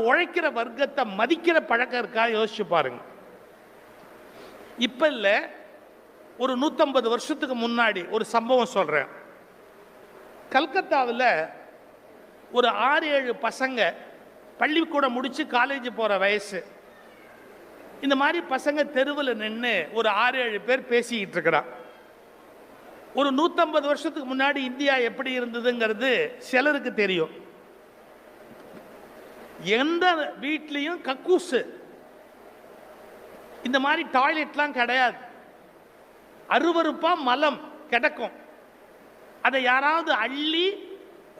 உழைக்கிற வர்க்கத்தை மதிக்கிற பழக்கம் இருக்கா யோசிச்சு பாருங்க. இப்ப இல்ல, ஒரு 150 வருஷத்துக்கு முன்னாடி ஒரு சம்பவம் சொல்றேன். கல்கத்தாவில் ஒரு 6-7 பசங்க பள்ளிக்கூடம் முடிச்சு காலேஜ் போற வயசு. இந்த மாதிரி பசங்க தெருவில் நின்று ஒரு 6-7 பேர் பேசிக்கிட்டு இருக்கிறான். ஒரு 150 வருஷத்துக்கு முன்னாடி இந்தியா எப்படி இருந்ததுங்கிறது சிலருக்கு தெரியும். எந்த வீட்லையும் கக்கூசு, இந்த மாதிரி டாய்லெட்லாம் கிடையாது. அருவருப்பா மலம் கிடக்கும். அதை யாராவது அள்ளி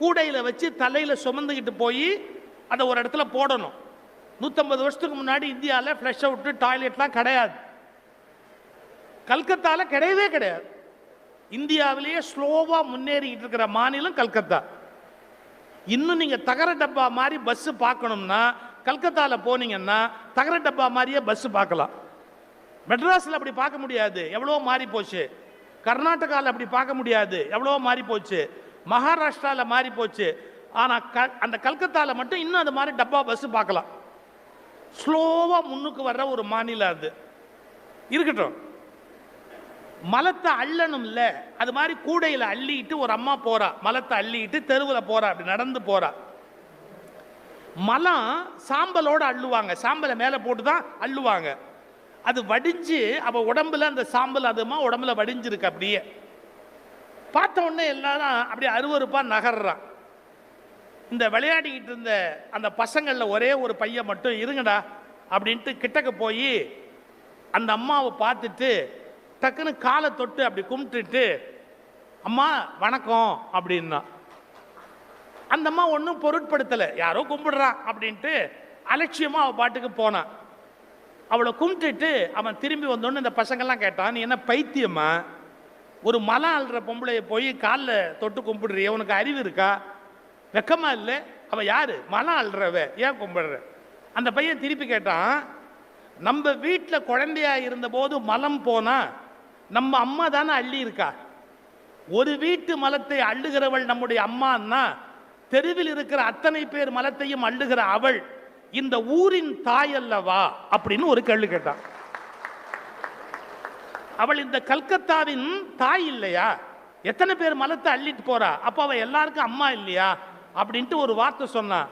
கூடையில் வச்சு தலையில் சுமந்துக்கிட்டு போய் அதை ஒரு இடத்துல போடணும். 150 வருஷத்துக்கு முன்னாடி இந்தியாவில் ஃப்ளஷ் அவுட்டு டாய்லெட்லாம் கிடையாது. கல்கத்தாவில் கிடையவே கிடையாது. இந்தியாவிலேயே ஸ்லோவாக முன்னேறிக்கிட்டு இருக்கிற மாநிலம் கல்கத்தா. இன்னும் நீங்கள் தகர டப்பா மாதிரி பஸ்ஸு பார்க்கணும்னா கல்கத்தாவில் போனீங்கன்னா தகர டப்பா மாதிரியே பஸ்ஸு பார்க்கலாம். மெட்ராஸில் அப்படி பார்க்க முடியாது, எவ்வளோ மாறி போச்சு. கர்நாடகாவில் அப்படி பார்க்க முடியாது, எவ்வளோ மாறி போச்சு. மகாராஷ்டிராவில் மாறி போச்சு. ஆனால் அந்த கல்கத்தாவில் மட்டும் இன்னும் அது மாதிரி டப்பா பஸ்ஸு பார்க்கலாம். ஸ்லோவாக முன்னுக்கு வர்ற ஒரு மாநிலம் அது. இருக்கட்டும், மலத்தை அள்ளணும்ல, அது மாதிரி கூடையில் அள்ளிட்டு ஒரு அம்மா போறா, மலத்தை அள்ளிட்டு தெருவில் போறா, அப்படி நடந்து போறா. மலம் சாம்பலோட அள்ளுவாங்க, சாம்பலை மேலே போட்டு தான் அள்ளுவாங்க. அது வடிஞ்சு அவ உடம்புல அந்த சாம்பல் அதுமா உடம்புல வடிஞ்சிருக்கு. அப்படியே பார்த்த உடனே எல்லாரும் அப்படியே அருவருப்பா நகர்றான். இந்த விளையாடிக்கிட்டு இருந்த அந்த பசங்களில் ஒரே ஒரு பையன் மட்டும் இருங்கடா அப்படின்ட்டு கிட்டக்க போய் அந்த அம்மாவை பார்த்துட்டு டக்குன்னு காலை தொட்டு அப்படி கும்பிட்டுட்டு, அம்மா வணக்கம் அப்படின்னா. அந்த அம்மா ஒன்றும் பொருட்படுத்தலை, யாரோ கும்பிடுறான் அப்படின்ட்டு அலட்சியமாக அவள் பாட்டுக்கு போனான். அவளை கும்பிட்டுட்டு அவன் திரும்பி வந்தோன்னு இந்த பசங்கள்லாம் கேட்டான், நீ என்ன பைத்தியமா, ஒரு மலம் அள்ளுற பொம்பளைய போய் காலில் தொட்டு கும்பிடுறிய, உனக்கு அறிவு இருக்கா, வெக்கமா இல்லை? அவள் யாரு, மலம் அள்ளுறவ, ஏன் கும்பிடுற? அந்த பையன் திருப்பி கேட்டான், நம்ம வீட்டில் குழந்தையா இருந்தபோது மலம் போனா நம்ம அம்மா தானே அள்ளி இருக்கா. ஒரு வீட்டு மலத்தை அள்ளுகிறவள் நம்முடைய அம்மான்னா தெருவில் இருக்கிற அத்தனை பேர் மலத்தையும் அள்ளுகிற அவள் இந்த ஊரின் தாய் அல்லவா அப்படின்னு ஒரு கேள்வி கேட்டான். அவள் இந்த கல்கத்தாவின் தாய் இல்லையா? எத்தனை பேர் மலத்தை அள்ளிட்டு போறா, அப்ப அவ எல்லாருக்கும் அம்மா இல்லையா அப்படின்ட்டு ஒரு வார்த்தை சொன்னான்.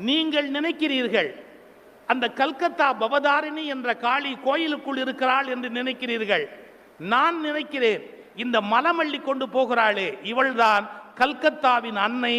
நீங்கள் நினைக்கிறீர்கள் அந்த கல்கத்தா பவதாரிணி என்ற காளி கோயிலுக்குள் இருக்கிறாள் என்று நினைக்கிறீர்கள். நான் நினைக்கிறேன் இந்த மலமள்ளி கொண்டு போகிறாளே இவள்தான் கல்கத்தாவின் அன்னை.